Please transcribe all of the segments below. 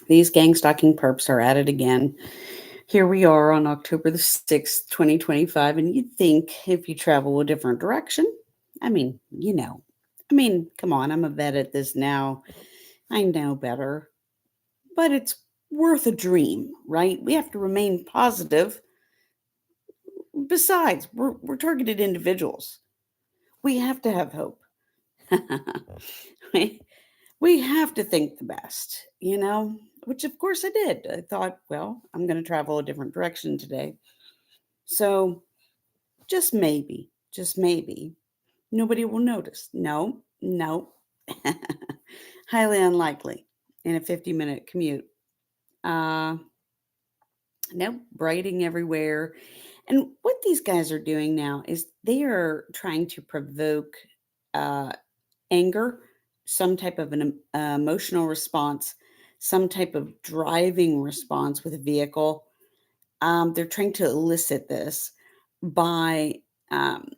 These gang stalking perps are at it again. Here we are on October the 6th, 2025, and you'd think if you travel a different direction, I mean, come on, I'm a vet at this now. I know better, but it's worth a dream, right? We have to remain positive. Besides, we're targeted individuals. We have to have hope. we, we have to think the best, which of course I did. I thought, well, I'm going to travel a different direction today. So just maybe, nobody will notice. No, no. Highly unlikely in a 50-minute commute. Uh, no, writing everywhere. And what these guys are doing now is they are trying to provoke uh, anger, some type of an emotional response, some type of driving response with a vehicle. They're trying to elicit this by um,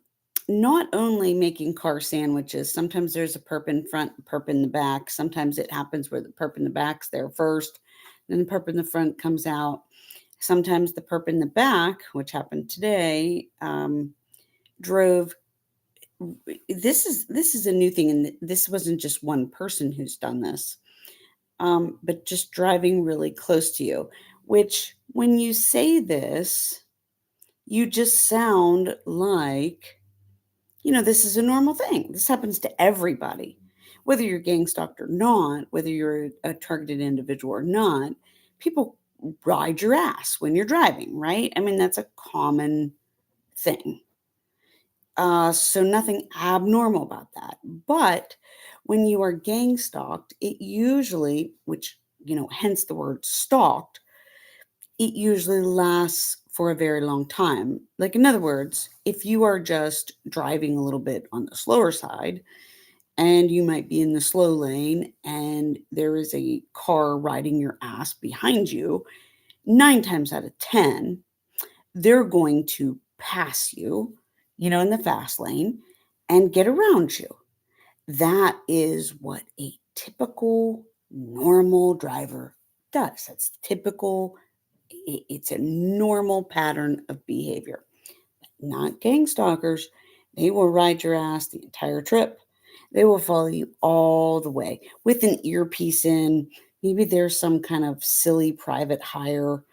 not only making car sandwiches. Sometimes there's a perp in front, perp in the back. Sometimes it happens where the perp in the back's there first, then the perp in the front comes out. Sometimes the perp in the back, which happened today, drove. This is a new thing, and this wasn't just one person who's done this, but just driving really close to you. Which, when you say this, you just sound like, this is a normal thing. This happens to everybody, whether you're gang stalked or not, whether you're a targeted individual or not. People ride your ass when you're driving, right? I mean, that's a common thing. So nothing abnormal about that. But when you are gang stalked, it usually, which, hence the word stalked, it usually lasts for a very long time. Like, in other words, if you are just driving a little bit on the slower side and you might be in the slow lane and there is a car riding your ass behind you, 9 times out of 10, they're going to pass you, in the fast lane and get around you. That is what a typical normal driver does. That's typical. It's a normal pattern of behavior. Not gang stalkers. They will ride your ass the entire trip. They will follow you all the way with an earpiece in. Maybe there's some kind of silly private hire,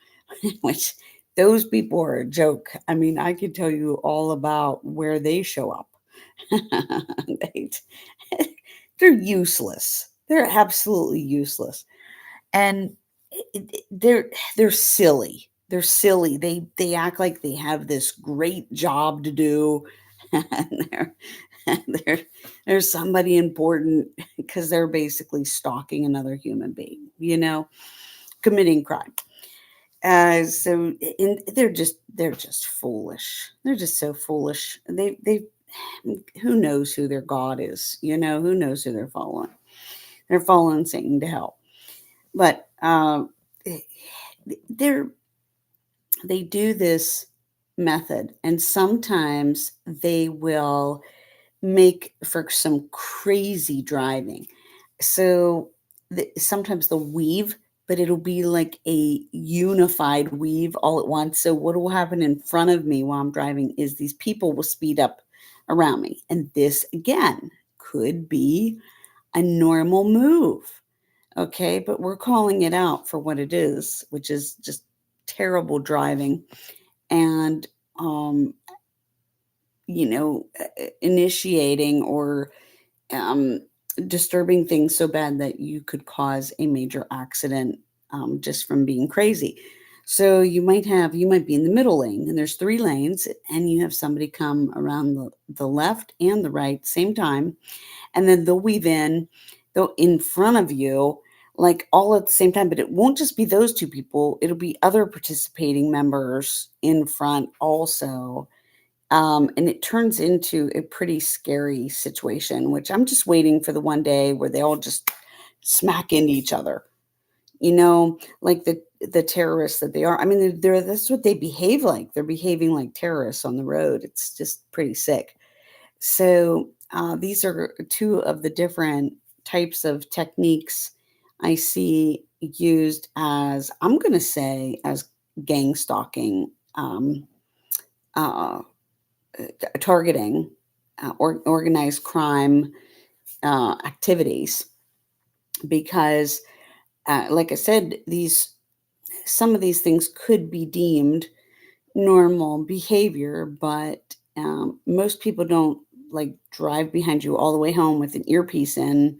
which those people are a joke. I mean, I could tell you all about where they show up. they, they're useless. They're absolutely useless. And they're silly. They're silly. They act like they have this great job to do, and they're they're somebody important because they're basically stalking another human being, committing crime. They're just foolish. They're just so foolish. They who knows who their god is? Who knows who they're following? They're following Satan to hell. But eh, they're they do this method, and sometimes they will make for some crazy driving. So sometimes they'll weave, but it'll be like a unified weave all at once. So what will happen in front of me while I'm driving is these people will speed up around me, and this again could be a normal move. Okay, but we're calling it out for what it is, which is just terrible driving and um initiating or um disturbing things so bad that you could cause a major accident just from being crazy. So you might be in the middle lane and there's 3 lanes and you have somebody come around the left and the right same time, and then they'll weave in, they'll in front of you, like all at the same time. But it won't just be those 2 people, it'll be other participating members in front also. And it turns into a pretty scary situation, which I'm just waiting for the one day where they all just smack into each other, like the terrorists that they are. I mean, that's what they behave like. They're behaving like terrorists on the road. It's just pretty sick. So these are 2 of the different types of techniques I see used as, I'm going to say, as gang stalking, uh, targeting, or organized crime activities, because, like I said, these some of these things could be deemed normal behavior, but most people don't like drive behind you all the way home with an earpiece in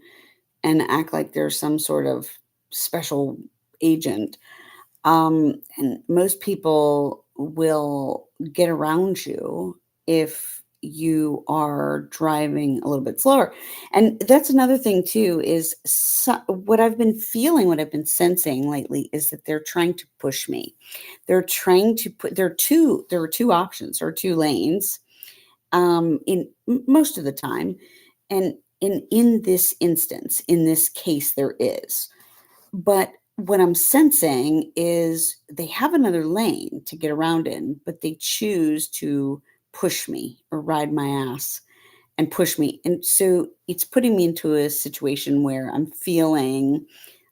and act like there's some sort of special agent. And most people will get around you if you are driving a little bit slower. And that's another thing too, is what I've been feeling, what I've been sensing lately is that they're trying to push me. They're trying to put there are two options or two lanes, in most of the time. And in this instance, in this case, there is. But what I'm sensing is they have another lane to get around in, but they choose to push me or ride my ass and push me. And so it's putting me into a situation where I'm feeling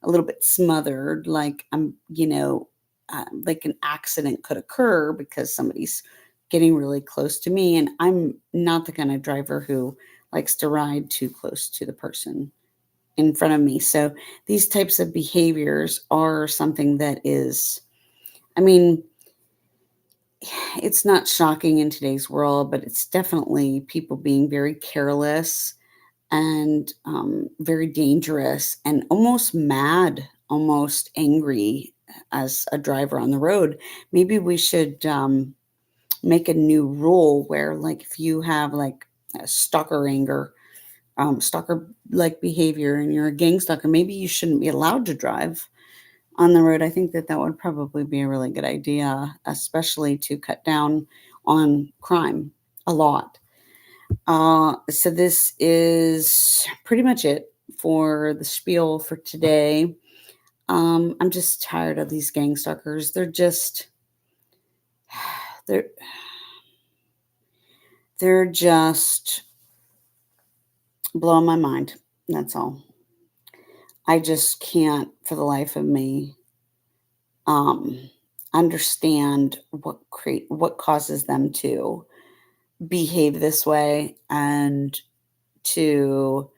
a little bit smothered, like like an accident could occur because somebody's getting really close to me. And I'm not the kind of driver who likes to ride too close to the person in front of me. So these types of behaviors are something that is, I mean, it's not shocking in today's world, but it's definitely people being very careless and very dangerous and almost mad, almost angry as a driver on the road. Maybe we should make a new rule where, like, if you have like a stalker anger, stalker like behavior, and you're a gang stalker, maybe you shouldn't be allowed to drive on the road. I think that that would probably be a really good idea, especially to cut down on crime a lot. So this is pretty much it for the spiel for today. I'm just tired of these gang stalkers. They're they're just blowing my mind. That's all. I just can't for the life of me um understand what causes them to behave this way and to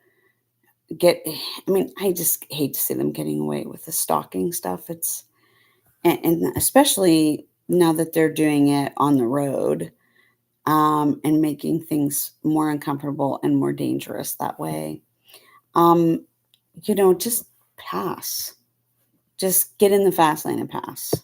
get, I mean, I just hate to see them getting away with the stalking stuff. It's and especially now that they're doing it on the road, and making things more uncomfortable and more dangerous that way. Um, just pass. Just get in the fast lane and pass.